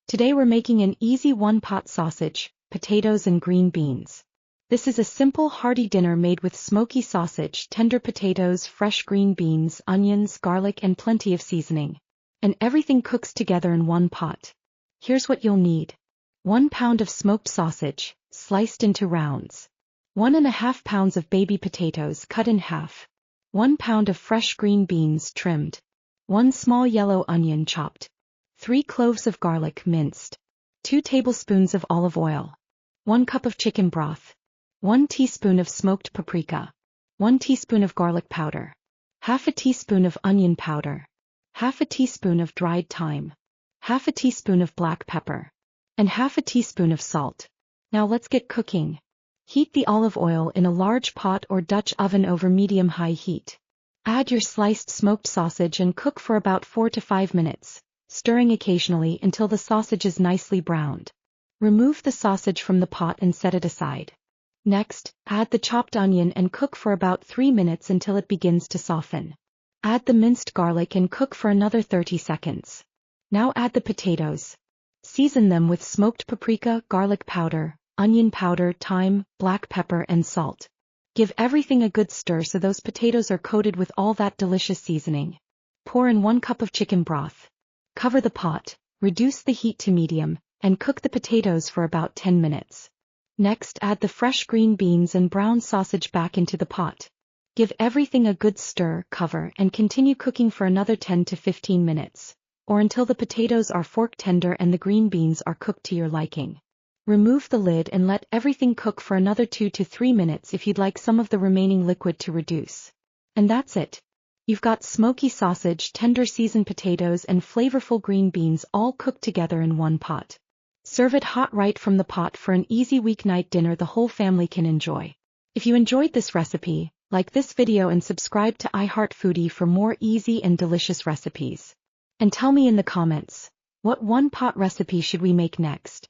Today we're making an easy one-pot sausage, potatoes and green beans. This is a simple hearty dinner made with smoky sausage, tender potatoes, fresh green beans, onions, garlic and plenty of seasoning. And everything cooks together in one pot. Here's what you'll need. 1 pound of smoked sausage, sliced into rounds. 1.5 pounds of baby potatoes cut in half. 1 pound of fresh green beans trimmed. 1 small yellow onion chopped. 3 cloves of garlic minced. 2 tablespoons of olive oil. 1 cup of chicken broth. 1 teaspoon of smoked paprika. 1 teaspoon of garlic powder. Half a teaspoon of onion powder. Half a teaspoon of dried thyme. Half a teaspoon of black pepper. And half a teaspoon of salt. Now let's get cooking. Heat the olive oil in a large pot or Dutch oven over medium-high heat. Add your sliced smoked sausage and cook for about 4 to 5 minutes, stirring occasionally until the sausage is nicely browned. Remove the sausage from the pot and set it aside. Next, add the chopped onion and cook for about 3 minutes until it begins to soften. Add the minced garlic and cook for another 30 seconds. Now add the potatoes. Season them with smoked paprika, garlic powder, onion powder, thyme, black pepper and salt. Give everything a good stir so those potatoes are coated with all that delicious seasoning. Pour in 1 cup of chicken broth. Cover the pot, reduce the heat to medium, and cook the potatoes for about 10 minutes. Next, add the fresh green beans and brown sausage back into the pot. Give everything a good stir, cover, and continue cooking for another 10 to 15 minutes, or until the potatoes are fork tender and the green beans are cooked to your liking. Remove the lid and let everything cook for another 2 to 3 minutes if you'd like some of the remaining liquid to reduce. And that's it. You've got smoky sausage, tender seasoned potatoes and flavorful green beans all cooked together in one pot. Serve it hot right from the pot for an easy weeknight dinner the whole family can enjoy. If you enjoyed this recipe, like this video and subscribe to iHeartFoodie for more easy and delicious recipes. And tell me in the comments, what one-pot recipe should we make next?